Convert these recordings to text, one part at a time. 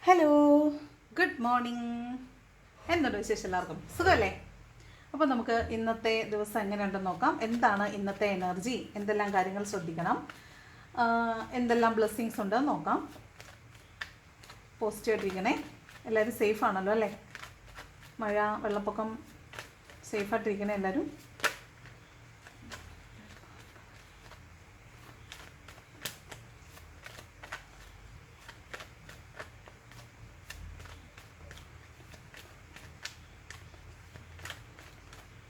Hello, good morning. എന്തുണ്ട് വിശേഷം? എല്ലാവർക്കും സുഖമല്ലേ? അപ്പോൾ നമുക്ക് ഇന്നത്തെ ദിവസം എങ്ങനെയുണ്ടെന്ന് നോക്കാം. എന്താണ് ഇന്നത്തെ എനർജി, എന്തെല്ലാം കാര്യങ്ങൾ ശ്രദ്ധിക്കണം, എന്തെല്ലാം ബ്ലെസ്സിങ്സ് ഉണ്ടെന്ന് നോക്കാം. പോസിറ്റീവായിട്ടിരിക്കണേ. എല്ലാവരും സേഫ് ആണല്ലോ അല്ലേ? മഴ, വെള്ളപ്പൊക്കം, സേഫായിട്ടിരിക്കണേ എല്ലാവരും.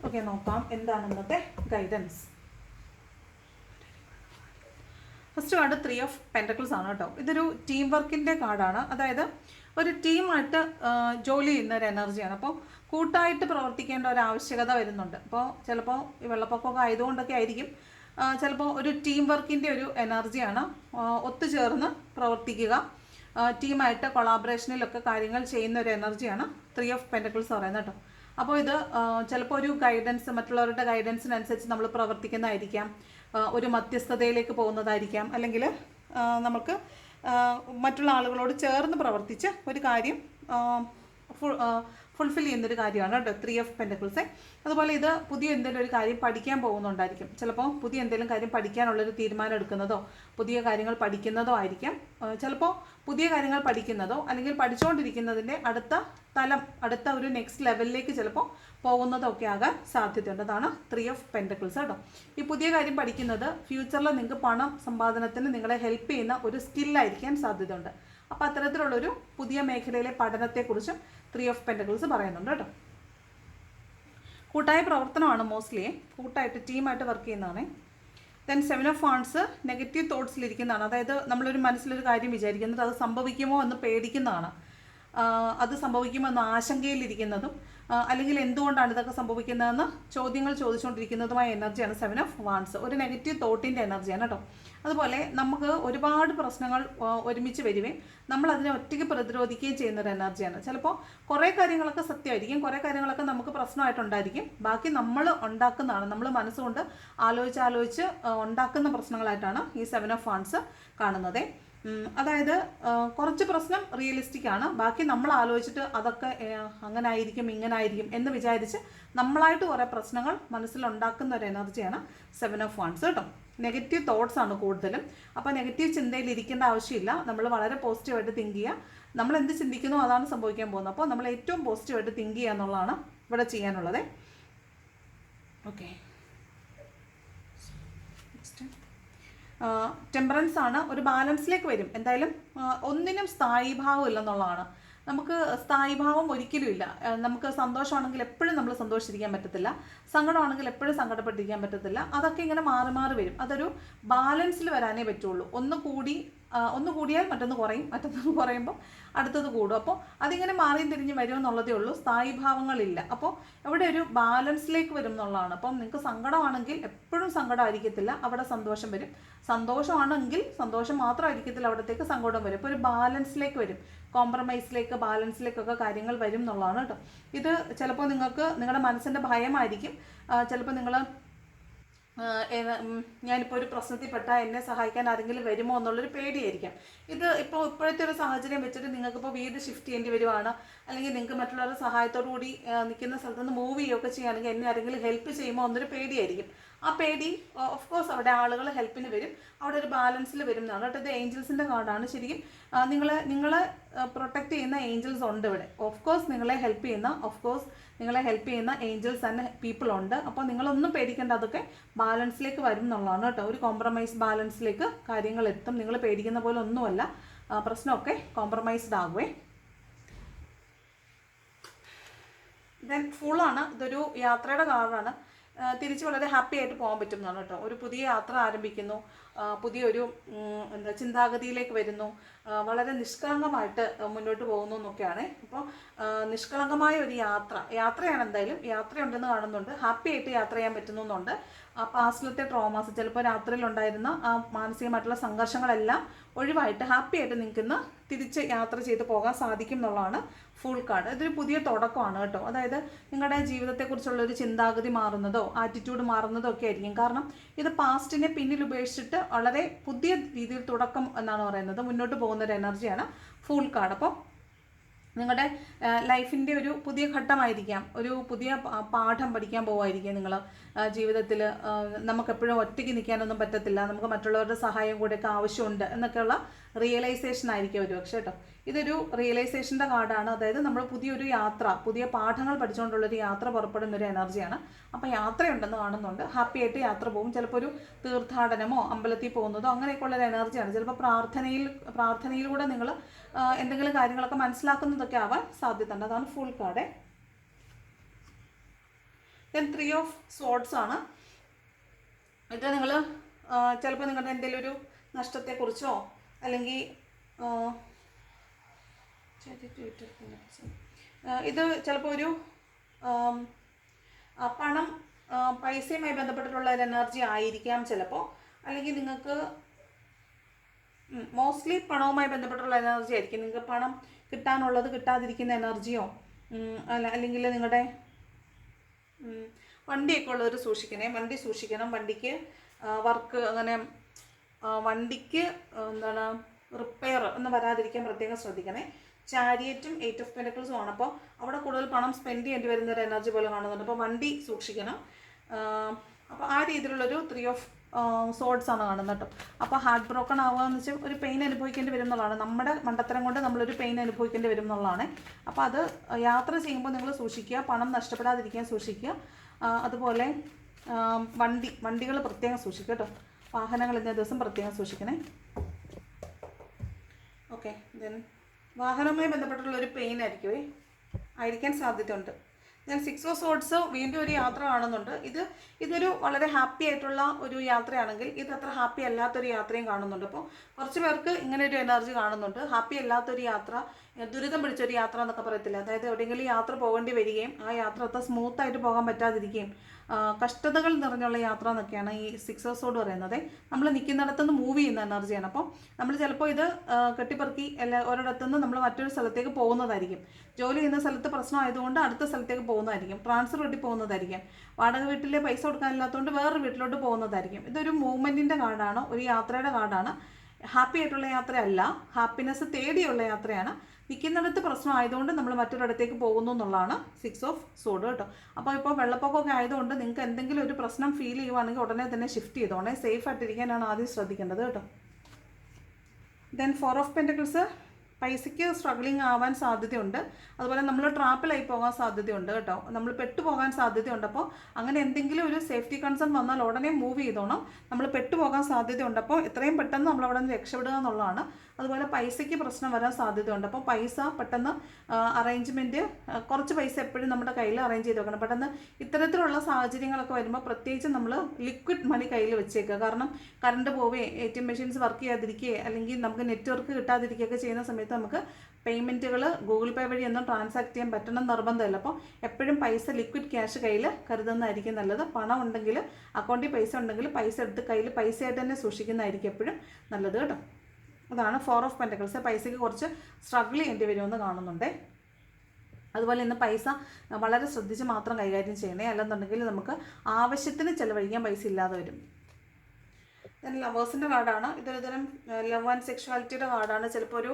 ഓക്കെ, നോക്കാം എന്താണ് ഇന്നത്തെ guidance. First card 3 of pentacles ആണ് കേട്ടോ. ഇതൊരു ടീം വർക്കിൻ്റെ കാർഡാണ്. അതായത് ഒരു ടീമായിട്ട് ജോലി ചെയ്യുന്ന ഒരു എനർജിയാണ്. അപ്പോൾ കൂട്ടായിട്ട് പ്രവർത്തിക്കേണ്ട ഒരു ആവശ്യകത വരുന്നുണ്ട്. അപ്പോൾ ചിലപ്പോൾ ഈ വെള്ളപ്പൊക്കമൊക്കെ ആയതുകൊണ്ടൊക്കെ ആയിരിക്കും. ചിലപ്പോൾ ഒരു ടീം വർക്കിൻ്റെ ഒരു എനർജിയാണ്. ഒത്തുചേർന്ന് പ്രവർത്തിക്കുക, ടീമായിട്ട് കൊളാബറേഷനിലൊക്കെ കാര്യങ്ങൾ ചെയ്യുന്ന ഒരു എനർജിയാണ് 3 ഓഫ് പെൻറ്റക്കിൾസ് പറയുന്നത് കേട്ടോ. അപ്പോൾ ഇത് ചിലപ്പോൾ ഒരു ഗൈഡൻസ്, മറ്റുള്ളവരുടെ ഗൈഡൻസിനനുസരിച്ച് നമ്മൾ പ്രവർത്തിക്കുന്നതായിരിക്കാം, ഒരു മധ്യസ്ഥതയിലേക്ക് പോകുന്നതായിരിക്കാം, അല്ലെങ്കിൽ നമുക്ക് മറ്റുള്ള ആളുകളോട് ചേർന്ന് പ്രവർത്തിച്ച് ഒരു കാര്യം ഫുൾഫിൽ ചെയ്യുന്നൊരു കാര്യമാണ് കേട്ടോ 3 ഓഫ് പെൻറ്റക്കിൾസ്. അതുപോലെ ഇത് പുതിയ എന്തെങ്കിലും ഒരു കാര്യം പഠിക്കാൻ പോകുന്നുണ്ടായിരിക്കും. ചിലപ്പോൾ പുതിയ എന്തെങ്കിലും കാര്യം പഠിക്കാനുള്ളൊരു തീരുമാനം എടുക്കുന്നതോ പുതിയ കാര്യങ്ങൾ പഠിക്കുന്നതോ ആയിരിക്കാം. ചിലപ്പോൾ പുതിയ കാര്യങ്ങൾ പഠിക്കുന്നതോ അല്ലെങ്കിൽ പഠിച്ചുകൊണ്ടിരിക്കുന്നതിൻ്റെ അടുത്ത ഒരു നെക്സ്റ്റ് ലെവലിലേക്ക് ചിലപ്പോൾ പോകുന്നതോ ഒക്കെ ആകാൻ സാധ്യതയുണ്ട്. അതാണ് 3 ഓഫ് പെൻറ്റക്കിൾസ് കേട്ടോ. ഈ പുതിയ കാര്യം പഠിക്കുന്നത് ഫ്യൂച്ചറിൽ നിങ്ങൾക്ക് പണം സമ്പാദനത്തിന് നിങ്ങളെ ഹെൽപ്പ് ചെയ്യുന്ന ഒരു സ്കില്ലായിരിക്കാൻ സാധ്യതയുണ്ട്. അപ്പോൾ അത്തരത്തിലുള്ളൊരു പുതിയ മേഖലയിലെ പഠനത്തെക്കുറിച്ചും 3 ഓഫ് പെൻറ്റക്കിൾസ് പറയുന്നുണ്ട് കേട്ടോ. കൂട്ടായ പ്രവർത്തനമാണ്, മോസ്റ്റ്ലി കൂട്ടായിട്ട് ടീമായിട്ട് വർക്ക് ചെയ്യുന്നതാണ്. ദെൻ 7 ഓഫ് വാണ്ട്സ് നെഗറ്റീവ് തോട്ട്സിലിരിക്കുന്നതാണ്. അതായത് നമ്മളൊരു മനസ്സിലൊരു കാര്യം വിചാരിക്കുന്നത് അത് സംഭവിക്കുമോ എന്ന് പേടിക്കുന്നതാണ്, അത് സംഭവിക്കുമോ എന്ന ആശങ്കയിലിരിക്കുന്നതും, അല്ലെങ്കിൽ എന്തുകൊണ്ടാണ് ഇതൊക്കെ സംഭവിക്കുന്നതെന്ന് ചോദ്യങ്ങൾ ചോദിച്ചുകൊണ്ടിരിക്കുന്നതുമായ എനർജിയാണ് 7 ഓഫ് വാണ്ട്സ്. ഒരു നെഗറ്റീവ് തോട്ടിൻ്റെ എനർജിയാണ് കേട്ടോ. അതുപോലെ നമുക്ക് ഒരുപാട് പ്രശ്നങ്ങൾ ഒരുമിച്ച് വരികയും നമ്മൾ അതിനെ ഒറ്റയ്ക്ക് പ്രതിരോധിക്കുകയും ചെയ്യുന്നൊരു എനർജിയാണ്. ചിലപ്പോൾ കുറേ കാര്യങ്ങളൊക്കെ സത്യമായിരിക്കും, കുറേ കാര്യങ്ങളൊക്കെ നമുക്ക് പ്രശ്നമായിട്ടുണ്ടായിരിക്കും. ബാക്കി നമ്മൾ ഉണ്ടാക്കുന്നതാണ്, നമ്മൾ മനസ്സുകൊണ്ട് ആലോചിച്ച് ഉണ്ടാക്കുന്ന പ്രശ്നങ്ങളായിട്ടാണ് ഈ 7 ഓഫ് വാണ്ട്സ് കാണുന്നത്. അതായത് കുറച്ച് പ്രശ്നം റിയലിസ്റ്റിക് ആണ്, ബാക്കി നമ്മൾ ആലോചിച്ചിട്ട് അതൊക്കെ അങ്ങനെ ആയിരിക്കും ഇങ്ങനെ ആയിരിക്കും എന്ന് വിചാരിച്ച് നമ്മളായിട്ട് കുറേ പ്രശ്നങ്ങൾ മനസ്സിലുണ്ടാക്കുന്ന ഒരു എനർജിയാണ് 7 ഓഫ് വാണ്ട്സ് കേട്ടോ. നെഗറ്റീവ് തോട്ട്സ് ആണ് കൂടുതലും. അപ്പോൾ നെഗറ്റീവ് ചിന്തയിൽ ഇരിക്കേണ്ട ആവശ്യമില്ല. നമ്മൾ വളരെ പോസിറ്റീവായിട്ട് തിങ്ക് ചെയ്യുക. നമ്മൾ എന്ത് ചിന്തിക്കുന്നു അതാണ് സംഭവിക്കാൻ പോകുന്നത്. അപ്പോൾ നമ്മൾ ഏറ്റവും പോസിറ്റീവായിട്ട് തിങ്ക് ചെയ്യുക എന്നുള്ളതാണ് ഇവിടെ ചെയ്യാനുള്ളത്. ഓക്കെ, ടെമ്പറൻസ് ആണ്. ഒരു ബാലൻസിലേക്ക് വരും. എന്തായാലും ഒന്നിനും സ്ഥായീഭാവം ഇല്ലെന്നുള്ളതാണ്. നമുക്ക് സ്ഥായീഭാവം ഒരിക്കലും ഇല്ല. നമുക്ക് സന്തോഷമാണെങ്കിൽ എപ്പോഴും നമ്മൾ സന്തോഷിച്ചിരിക്കാൻ പറ്റത്തില്ല, സങ്കടമാണെങ്കിൽ എപ്പോഴും സങ്കടപ്പെട്ടിരിക്കാൻ പറ്റത്തില്ല. അതൊക്കെ ഇങ്ങനെ മാറി മാറി വരും. അതൊരു ബാലൻസിൽ വരാനേ പറ്റുള്ളൂ. ഒന്ന് കൂടിയാൽ മറ്റൊന്ന് കുറയും, മറ്റൊന്ന് കുറയുമ്പോൾ അടുത്തത് കൂടും. അപ്പോൾ അതിങ്ങനെ മാറിയും തിരിഞ്ഞ് വരുമെന്നുള്ളതേ ഉള്ളൂ. സ്ഥായീഭാവങ്ങളില്ല. അപ്പോൾ ഇവിടെ ഒരു ബാലൻസിലേക്ക് വരും എന്നുള്ളതാണ്. അപ്പം നിങ്ങൾക്ക് സങ്കടമാണെങ്കിൽ എപ്പോഴും സങ്കടമായിരിക്കത്തില്ല, അവിടെ സന്തോഷം വരും. സന്തോഷമാണെങ്കിൽ സന്തോഷം മാത്രമായിരിക്കത്തില്ല, അവിടത്തേക്ക് സങ്കടം വരും. അപ്പോൾ ഒരു ബാലൻസിലേക്ക് വരും, കോംപ്രമൈസിലേക്ക്, ബാലൻസിലേക്കൊക്കെ കാര്യങ്ങൾ വരും എന്നുള്ളതാണ് കേട്ടോ. ഇത് ചിലപ്പോൾ നിങ്ങൾക്ക് നിങ്ങളുടെ മനസ്സിൻ്റെ ഭയമായിരിക്കും. ചിലപ്പോൾ നിങ്ങൾ ഞാനിപ്പോൾ ഒരു പ്രശ്നത്തിൽപ്പെട്ടാൽ എന്നെ സഹായിക്കാൻ ആരെങ്കിലും വരുമോ എന്നുള്ളൊരു പേടിയായിരിക്കാം. ഇത് ഇപ്പോഴത്തെ ഒരു സാഹചര്യം വെച്ചിട്ട് നിങ്ങൾക്കിപ്പോൾ വീട് ഷിഫ്റ്റ് ചെയ്യേണ്ടി വരുവാണ്, അല്ലെങ്കിൽ നിങ്ങൾക്ക് മറ്റുള്ളവരുടെ സഹായത്തോടു കൂടി നിൽക്കുന്ന സ്ഥലത്ത് നിന്ന് മൂവ് ചെയ്യുകയൊക്കെ ചെയ്യുകയാണെങ്കിൽ എന്നെ ആരെങ്കിലും ഹെൽപ്പ് ചെയ്യുമോ എന്നൊരു പേടിയായിരിക്കും. ആ പേടി ഓഫ് കോഴ്സ് അവിടെ ആളുകൾ ഹെൽപ്പിന് വരും, അവിടെ ഒരു ബാലൻസിൽ വരും എന്നാണ് കേട്ടോ. ഇത് ഏഞ്ചൽസിൻ്റെ കാർഡാണ്. ശരിക്കും നിങ്ങളെ പ്രൊട്ടക്റ്റ് ചെയ്യുന്ന ഏഞ്ചൽസ് ഉണ്ട് ഇവിടെ. ഓഫ് കോഴ്സ് നിങ്ങളെ ഹെൽപ്പ് ചെയ്യുന്ന ഏഞ്ചൽസ് ആൻഡ് പീപ്പിൾ ഉണ്ട്. അപ്പോൾ നിങ്ങളൊന്നും പേടിക്കേണ്ട, അതൊക്കെ ബാലൻസിലേക്ക് വരും എന്നുള്ളതാണ് കേട്ടോ. ഒരു കോംപ്രമൈസ് ബാലൻസിലേക്ക് കാര്യങ്ങൾ എത്തും. നിങ്ങൾ പേടിക്കുന്ന പോലെ ഒന്നുമല്ല, പ്രശ്നമൊക്കെ കോംപ്രമൈസ്ഡ് ആകുവേ. ദെൻ ഫുള്ളാണ്. ഇതൊരു യാത്രയുടെ കാർഡാണ്. തിരിച്ച് വളരെ ഹാപ്പി ആയിട്ട് പോകാൻ പറ്റും എന്നാണ് കേട്ടോ. ഒരു പുതിയ യാത്ര ആരംഭിക്കുന്നു, പുതിയൊരു ചിന്താഗതിയിലേക്ക് വരുന്നു, വളരെ നിഷ്കളങ്കമായിട്ട് മുന്നോട്ട് പോകുന്നു എന്നൊക്കെയാണ്. അപ്പോൾ നിഷ്കളങ്കമായ ഒരു യാത്രയാണ്. എന്തായാലും യാത്രയുണ്ടെന്ന് കാണുന്നുണ്ട്. ഹാപ്പി ആയിട്ട് യാത്ര ചെയ്യാൻ പറ്റുന്നുണ്ട്. പാസ്റ്റിലത്തെ ട്രോമാസ്, ചിലപ്പോൾ രാത്രിയിലുണ്ടായിരുന്ന ആ മാനസികമായിട്ടുള്ള സംഘർഷങ്ങളെല്ലാം ഒഴിവായിട്ട് ഹാപ്പി ആയിട്ട് നിൽക്കുന്ന തിരിച്ച് യാത്ര ചെയ്ത് പോകാൻ സാധിക്കും എന്നുള്ളതാണ് ഫുൾ കാർഡ്. ഇതൊരു പുതിയ തുടക്കമാണ് കേട്ടോ. അതായത് നിങ്ങളുടെ ജീവിതത്തെക്കുറിച്ചുള്ളൊരു ചിന്താഗതി മാറുന്നതോ ആറ്റിറ്റ്യൂഡ് മാറുന്നതോ ഒക്കെ ആയിരിക്കും. കാരണം ഇത് പാസ്റ്റിനെ പിന്നിൽ ഉപേക്ഷിച്ചിട്ട് വളരെ പുതിയ രീതിയിൽ തുടക്കം എന്നാണ് പറയുന്നത്, മുന്നോട്ട് പോകുന്നൊരു എനർജിയാണ് ഫുൾ കാർഡ്. അപ്പോൾ നിങ്ങളുടെ ലൈഫിൻ്റെ ഒരു പുതിയ ഘട്ടമായിരിക്കാം, ഒരു പുതിയ പാഠം പഠിക്കാൻ പോവായിരിക്കും നിങ്ങൾ ജീവിതത്തിൽ. നമുക്കെപ്പോഴും ഒറ്റയ്ക്ക് നിൽക്കാനൊന്നും പറ്റത്തില്ല, നമുക്ക് മറ്റുള്ളവരുടെ സഹായം കൂടെയൊക്കെ ആവശ്യമുണ്ട് എന്നൊക്കെയുള്ള റിയലൈസേഷൻ ആയിരിക്കും ഒരു പക്ഷേ കേട്ടോ. ഇതൊരു റിയലൈസേഷൻ്റെ കാർഡാണ്. അതായത് നമ്മൾ പുതിയൊരു യാത്ര, പുതിയ പാഠങ്ങൾ പഠിച്ചുകൊണ്ടുള്ളൊരു യാത്ര പുറപ്പെടുന്നൊരു എനർജിയാണ്. അപ്പോൾ യാത്രയുണ്ടെന്ന് കാണുന്നുണ്ട്. ഹാപ്പി ആയിട്ട് യാത്ര പോകും. ചിലപ്പോൾ ഒരു തീർത്ഥാടനമോ അമ്പലത്തിൽ പോകുന്നതോ അങ്ങനെയൊക്കെയുള്ളൊരു എനർജിയാണ്. ചിലപ്പോൾ പ്രാർത്ഥനയിലൂടെ നിങ്ങൾ എന്തെങ്കിലും കാര്യങ്ങളൊക്കെ മനസ്സിലാക്കുന്നതൊക്കെ ആവാൻ സാധ്യതയുണ്ട്. അതാണ് full card. Then 3 of swords ആണ്. ഇത് നിങ്ങൾ ചിലപ്പോൾ നിങ്ങളുടെ എന്തെങ്കിലും ഒരു നഷ്ടത്തെക്കുറിച്ചോ അല്ലെങ്കിൽ ഇത് ചിലപ്പോൾ ഒരു പണം, പൈസയുമായി ബന്ധപ്പെട്ടിട്ടുള്ള ഒരു എനർജി ആയിരിക്കാം ചിലപ്പോൾ. അല്ലെങ്കിൽ നിങ്ങൾക്ക് മോസ്റ്റ്ലി പണവുമായി ബന്ധപ്പെട്ടുള്ള എനർജി ആയിരിക്കും. നിങ്ങൾക്ക് പണം കിട്ടാനുള്ളത് കിട്ടാതിരിക്കുന്ന എനർജിയോ അല്ലെങ്കിൽ നിങ്ങളുടെ വണ്ടിയൊക്കെ ഉള്ളവർ സൂക്ഷിക്കണേ. വണ്ടി സൂക്ഷിക്കണം. വണ്ടിക്ക് വർക്ക് അങ്ങനെ വണ്ടിക്ക് എന്താണ് റിപ്പയർ ഒന്നും വരാതിരിക്കാൻ പ്രത്യേകം ശ്രദ്ധിക്കണേ. ചാരിയറ്റും 8 ഓഫ് പെൻറ്റക്കിൾസും ആണ്. അപ്പോൾ അവിടെ കൂടുതൽ പണം സ്പെൻഡ് ചെയ്യേണ്ടി വരുന്ന ഒരു എനർജി പോലെ കാണുന്നുണ്ട്. അപ്പോൾ വണ്ടി സൂക്ഷിക്കണം. അപ്പോൾ ആ രീതിയിലുള്ളൊരു 3 ഓഫ് സോഡ്സ് ആണ് കാണുന്നത് കേട്ടോ. അപ്പോൾ ഹാർട്ട് ബ്രോക്കൺ ആവുക എന്ന് വെച്ചാൽ ഒരു പെയിൻ അനുഭവിക്കേണ്ടി വരും എന്നുള്ളതാണ്. നമ്മുടെ മണ്ടത്തരം കൊണ്ട് നമ്മളൊരു പെയിൻ അനുഭവിക്കേണ്ടി വരും എന്നുള്ളതാണ്. അപ്പോൾ അത് യാത്ര ചെയ്യുമ്പോൾ നിങ്ങൾ സൂക്ഷിക്കുക, പണം നഷ്ടപ്പെടാതിരിക്കാൻ സൂക്ഷിക്കുക. അതുപോലെ വണ്ടികൾ പ്രത്യേകം സൂക്ഷിക്കുക കേട്ടോ. വാഹനങ്ങൾ ഇന്നേ ദിവസം പ്രത്യേകം സൂക്ഷിക്കണേ. ഓക്കെ. ദെൻ വാഹനവുമായി ബന്ധപ്പെട്ടുള്ളൊരു പെയിൻ ആയിരിക്കാൻ സാധ്യതയുണ്ട്. ഞാൻ 6 ഓഫ് സോഡ്സ് വീണ്ടും ഒരു യാത്ര കാണുന്നുണ്ട്. ഇതൊരു വളരെ ഹാപ്പി ആയിട്ടുള്ള ഒരു യാത്രയാണെങ്കിൽ ഇത് അത്ര ഹാപ്പി അല്ലാത്തൊരു യാത്രയും കാണുന്നുണ്ട്. അപ്പോൾ കുറച്ച് പേർക്ക് ഇങ്ങനെ ഒരു എനർജി കാണുന്നുണ്ട്. ഹാപ്പി അല്ലാത്തൊരു യാത്ര, ദുരിതം പിടിച്ചൊരു യാത്ര എന്നൊക്കെ പറയത്തില്ല. അതായത് എവിടെയെങ്കിലും യാത്ര പോകേണ്ടി വരികയും ആ യാത്ര അത്ര സ്മൂത്തായിട്ട് പോകാൻ പറ്റാതിരിക്കുകയും കഷ്ടതകൾ നിറഞ്ഞുള്ള യാത്ര എന്നൊക്കെയാണ് ഈ 6 ഓഫ് സോഡ് പറയുന്നത്. നമ്മൾ നിൽക്കുന്നിടത്തുനിന്ന് മൂവ് ചെയ്യുന്ന എനർജിയാണ്. അപ്പോൾ നമ്മൾ ചിലപ്പോൾ ഇത് കെട്ടിപ്പറക്കി ഒരിടത്തുനിന്ന് നമ്മൾ മറ്റൊരു സ്ഥലത്തേക്ക് പോകുന്നതായിരിക്കും. ജോലി ചെയ്യുന്ന സ്ഥലത്ത് പ്രശ്നമായതുകൊണ്ട് അടുത്ത സ്ഥലത്തേക്ക് പോകുന്നതായിരിക്കും. ട്രാൻസ്ഫർ കിട്ടി പോകുന്നതായിരിക്കും. വാടക വീട്ടിലെ പൈസ കൊടുക്കാനില്ലാത്തതുകൊണ്ട് വേറൊരു വീട്ടിലോട്ട് പോകുന്നതായിരിക്കും. ഇതൊരു മൂവ്മെൻറ്റിൻ്റെ കാർഡാണ്, ഒരു യാത്രയുടെ കാർഡാണ്. ഹാപ്പി ആയിട്ടുള്ള യാത്രയല്ല, ഹാപ്പിനെസ് തേടിയുള്ള യാത്രയാണ്. നിൽക്കുന്നിടത്ത് പ്രശ്നമായതുകൊണ്ട് നമ്മൾ മറ്റൊരിടത്തേക്ക് പോകുന്നു എന്നുള്ളതാണ് 6 ഓഫ് സോഡ് കേട്ടോ. അപ്പോൾ ഇപ്പോൾ വെള്ളപ്പൊക്കമൊക്കെ ആയതുകൊണ്ട് നിങ്ങൾക്ക് എന്തെങ്കിലും ഒരു പ്രശ്നം ഫീൽ ചെയ്യുവാണെങ്കിൽ ഉടനെ തന്നെ ഷിഫ്റ്റ് ചെയ്തോണേ. സേഫ് ആയിട്ടിരിക്കാനാണ് ആദ്യം ശ്രദ്ധിക്കേണ്ടത് കേട്ടോ. ദെൻ 4 ഓഫ് പെൻറ്റക്കിൾസ്, പൈസയ്ക്ക് സ്ട്രഗ്ലിംഗ് ആവാൻ സാധ്യതയുണ്ട്. അതുപോലെ നമ്മൾ ട്രാപ്പിലായി പോകാൻ സാധ്യതയുണ്ട് കേട്ടോ. നമ്മൾ പെട്ടുപോകാൻ സാധ്യതയുണ്ട്. അപ്പോൾ അങ്ങനെ എന്തെങ്കിലും ഒരു സേഫ്റ്റി കൺസേൺ വന്നാൽ ഉടനെ മൂവ് ചെയ്തോണം. നമ്മൾ പെട്ടുപോകാൻ സാധ്യതയുണ്ട്. അപ്പോൾ എത്രയും പെട്ടെന്ന് നമ്മൾ അവിടെ നിന്ന് രക്ഷപ്പെടുക എന്നുള്ളതാണ്. അതുപോലെ പൈസയ്ക്ക് പ്രശ്നം വരാൻ സാധ്യതയുണ്ട്. അപ്പോൾ പൈസ പെട്ടെന്ന് അറേഞ്ച്മെൻറ്റ്, കുറച്ച് പൈസ എപ്പോഴും നമ്മുടെ കയ്യിൽ അറേഞ്ച് ചെയ്ത് വെക്കണം. പെട്ടെന്ന് ഇത്തരത്തിലുള്ള സാഹചര്യങ്ങളൊക്കെ വരുമ്പോൾ പ്രത്യേകിച്ച് നമ്മൾ ലിക്വിഡ് മണി കയ്യിൽ വെച്ചേക്കുക. കാരണം കറണ്ട് പോവുകയോ ATM മെഷീൻസ് വർക്ക് ചെയ്യാതിരിക്കുകയോ അല്ലെങ്കിൽ നമുക്ക് നെറ്റ്വർക്ക് കിട്ടാതിരിക്കുകയൊക്കെ ചെയ്യുന്ന സമയത്ത് നമുക്ക് പേയ്മെൻറ്റുകൾ ഗൂഗിൾ പേ വഴി ഒന്നും ട്രാൻസാക്ട് ചെയ്യാൻ പറ്റണം നിർബന്ധമില്ല. അപ്പോൾ എപ്പോഴും പൈസ ലിക്വിഡ് ക്യാഷ് കയ്യിൽ കരുതുന്നതായിരിക്കും നല്ലത്. പണം ഉണ്ടെങ്കിൽ, അക്കൗണ്ടിൽ പൈസ ഉണ്ടെങ്കിൽ പൈസ എടുത്ത് കയ്യിൽ പൈസയായിട്ട് തന്നെ സൂക്ഷിക്കുന്നതായിരിക്കും എപ്പോഴും നല്ലത് കേട്ടോ. അതാണ് 4 ഓഫ് പെൻറ്റക്കിൾസ്. പൈസയ്ക്ക് കുറച്ച് സ്ട്രഗിൾ ചെയ്യേണ്ടി വരുമെന്ന് കാണുന്നുണ്ട്. അതുപോലെ ഇന്ന് പൈസ വളരെ ശ്രദ്ധിച്ച് മാത്രം കൈകാര്യം ചെയ്യണേ. അല്ലെന്നുണ്ടെങ്കിൽ നമുക്ക് ആവശ്യത്തിന് ചിലവഴിക്കാൻ പൈസ ഇല്ലാതെ വരും. ദെൻ ലവേഴ്സിൻ്റെ കാർഡാണ്. ഇതൊരു തരം ലവ് ആൻഡ് സെക്ഷുവാലിറ്റിയുടെ കാർഡാണ്. ചിലപ്പോൾ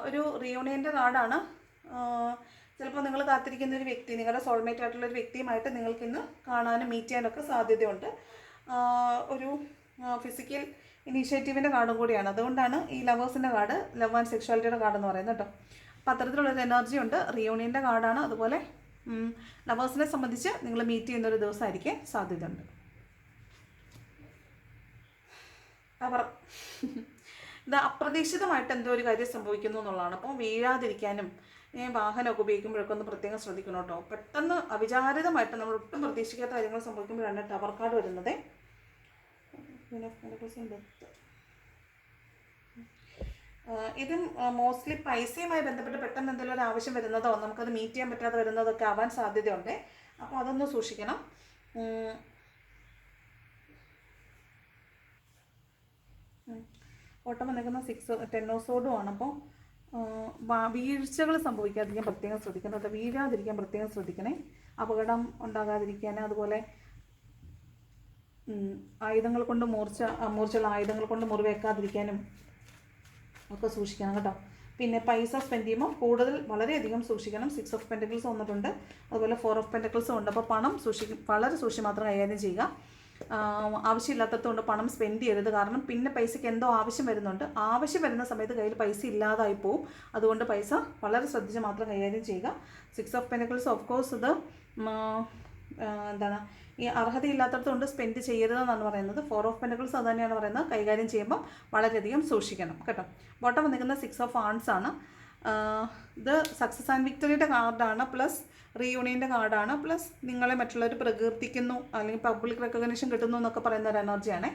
ഒരു റിയൂണിയൻ്റെ കാർഡാണ്. ചിലപ്പോൾ നിങ്ങൾ കാത്തിരിക്കുന്ന ഒരു വ്യക്തി, നിങ്ങളുടെ സോൾമേറ്റ് ആയിട്ടുള്ളൊരു വ്യക്തിയുമായിട്ട് നിങ്ങൾക്കിന്ന് കാണാനും മീറ്റ് ചെയ്യാനൊക്കെ സാധ്യതയുണ്ട്. ഒരു ഫിസിക്കൽ ഇനീഷ്യേറ്റീവിൻ്റെ കാർഡും കൂടിയാണ്. അതുകൊണ്ടാണ് ഈ ലവേഴ്സിൻ്റെ കാർഡ് ലവ് ആൻഡ് സെക്ഷുവാലിറ്റിയുടെ കാർഡ് എന്ന് പറയുന്നത് കേട്ടോ. അപ്പോൾ അത്തരത്തിലുള്ളൊരു എനർജി ഉണ്ട്. റിയൂണിയൻ്റെ കാർഡാണ്. അതുപോലെ ലവേഴ്സിനെ സംബന്ധിച്ച് നിങ്ങൾ മീറ്റ് ചെയ്യുന്നൊരു ദിവസമായിരിക്കും സാധ്യതയുണ്ട്. അവർ ഇത് അപ്രതീക്ഷിതമായിട്ട് എന്തോ ഒരു കാര്യം സംഭവിക്കുന്നു എന്നുള്ളതാണ്. അപ്പോൾ വീഴാതിരിക്കാനും വാഹനമൊക്കെ ഉപയോഗിക്കുമ്പോഴൊക്കെ ഒന്ന് പ്രത്യേകം ശ്രദ്ധിക്കണം കേട്ടോ. പെട്ടെന്ന് അവിചാരിതമായിട്ട് നമ്മൾ ഒട്ടും പ്രതീക്ഷിക്കാത്ത കാര്യങ്ങൾ സംഭവിക്കുമ്പോഴാണ് ടവർ കാർഡ് വരുന്നത്. ഇതും മോസ്റ്റ്ലി പൈസയുമായി ബന്ധപ്പെട്ട് പെട്ടെന്ന് എന്തെങ്കിലും ഒരു ആവശ്യം വരുന്നതോ നമുക്കത് മീറ്റ് ചെയ്യാൻ പറ്റാതെ വരുന്നതൊക്കെ ആവാൻ സാധ്യതയുണ്ട്. അപ്പോൾ അതൊന്ന് സൂക്ഷിക്കണം. ഓട്ടം വന്നിരിക്കുന്ന 10 ഓഫ് സോഡും ആണ്. അപ്പോൾ വീഴ്ചകൾ സംഭവിക്കാതിരിക്കാൻ പ്രത്യേകം ശ്രദ്ധിക്കണം കേട്ടോ. വീഴാതിരിക്കാൻ പ്രത്യേകം ശ്രദ്ധിക്കണേ. അപകടം ഉണ്ടാകാതിരിക്കാൻ, അതുപോലെ ആയുധങ്ങൾ കൊണ്ട് മൂർച്ചയുള്ള ആയുധങ്ങൾ കൊണ്ട് മുറിവേക്കാതിരിക്കാനും ഒക്കെ സൂക്ഷിക്കണം കേട്ടോ. പിന്നെ പൈസ സ്പെൻഡ് ചെയ്യുമ്പോൾ കൂടുതൽ വളരെയധികം സൂക്ഷിക്കണം. 6 ഓഫ് പെൻറ്റക്കിൾസ് വന്നിട്ടുണ്ട്, അതുപോലെ 4 ഓഫ് പെൻറ്റക്കിൾസും ഉണ്ട്. അപ്പോൾ പണം വളരെ സൂക്ഷിച്ച് മാത്രം കൈകാര്യം ചെയ്യുക. ആവശ്യമില്ലാത്തതുകൊണ്ട് പണം സ്പെൻഡ് ചെയ്യരുത്. കാരണം പിന്നെ പൈസയ്ക്ക് എന്തോ ആവശ്യം വരുന്നുണ്ട്, ആവശ്യം വരുന്ന സമയത്ത് കയ്യിൽ പൈസ ഇല്ലാതായി പോവും. അതുകൊണ്ട് പൈസ വളരെ ശ്രദ്ധിച്ച് മാത്രം കൈകാര്യം ചെയ്യുക. 6 ഓഫ് പെൻറ്റക്കിൾസ് ഓഫ് കോഴ്സ് ഇത് ഈ അർഹതയില്ലാത്തടത്തുകൊണ്ട് സ്പെൻഡ് ചെയ്യരുതെന്നാണ് പറയുന്നത്. 4 ഓഫ് പെൻറ്റക്കിൾസ് അത് തന്നെയാണ് പറയുന്നത്, കൈകാര്യം ചെയ്യുമ്പോൾ വളരെയധികം സൂക്ഷിക്കണം കേട്ടോ. ബോട്ടം വന്നിരിക്കുന്ന 6 ഓഫ് വാണ്ട്സ് ആണ്. ഇത് സക്സസ് ആൻഡ് വിക്ടറിയുടെ കാർഡാണ്, പ്ലസ് റീയൂണിയൻ്റെ കാർഡാണ്, പ്ലസ് നിങ്ങളെ മറ്റുള്ളവർ പ്രകീർത്തിക്കുന്നു അല്ലെങ്കിൽ പബ്ലിക് റെക്കഗ്നേഷൻ കിട്ടുന്നു എന്നൊക്കെ പറയുന്ന ഒരു എനർജിയാണ്.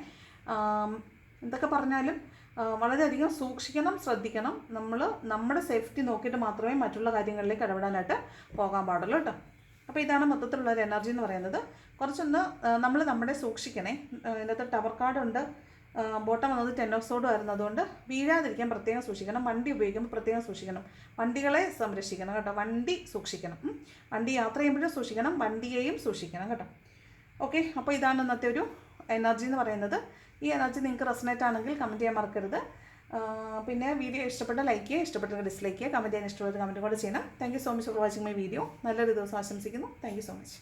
എന്തൊക്കെ പറഞ്ഞാലും വളരെയധികം സൂക്ഷിക്കണം, ശ്രദ്ധിക്കണം. നമ്മൾ നമ്മുടെ സേഫ്റ്റി നോക്കിയിട്ട് മാത്രമേ മറ്റുള്ള കാര്യങ്ങളിലേക്ക് ഇടപെടാനായിട്ട് പോകാൻ പാടുള്ളൂ കേട്ടോ. അപ്പോൾ ഇതാണ് മൊത്തത്തിലുള്ളൊരു എനർജി എന്ന് പറയുന്നത്. കുറച്ചൊന്ന് നമ്മൾ നമ്മുടെ സൂക്ഷിക്കണേ. ഇതിനകത്ത് ടവർ കാർഡുണ്ട്, ബോട്ടം വന്നത് 10 ഓഫ് സോഡും ആയിരുന്നു. അതുകൊണ്ട് വീഴാതിരിക്കാൻ പ്രത്യേകം സൂക്ഷിക്കണം. വണ്ടി ഉപയോഗിക്കുമ്പോൾ പ്രത്യേകം സൂക്ഷിക്കണം. വണ്ടികളെ സംരക്ഷിക്കണം കേട്ടോ. വണ്ടി സൂക്ഷിക്കണം, വണ്ടി യാത്ര ചെയ്യുമ്പോഴും സൂക്ഷിക്കണം, വണ്ടിയെയും സൂക്ഷിക്കണം കേട്ടോ. ഓക്കെ, അപ്പോൾ ഇതാണ് ഇന്നത്തെ ഒരു എനർജി എന്ന് പറയുന്നത്. ഈ എനർജി നിങ്ങൾക്ക് റെസണേറ്റ് ആണെങ്കിൽ കമൻറ്റ് ചെയ്യാൻ മറക്കരുത്. പിന്നെ വീഡിയോ ഇഷ്ടപ്പെട്ട ലൈക്ക് ചെയ്യുക, ഇഷ്ടപ്പെട്ടെങ്കിൽ ഡിസ്ലൈക്ക് ചെയ്യുക, കമൻറ്റ് ചെയ്യാൻ ഇഷ്ടപ്പെട്ടത് കമൻറ്റ് കൂടെ ചെയ്യണം. Thank you so much for watching my video. നല്ലൊരു ദിവസം ആശംസിക്കുന്നു. Thank you so much.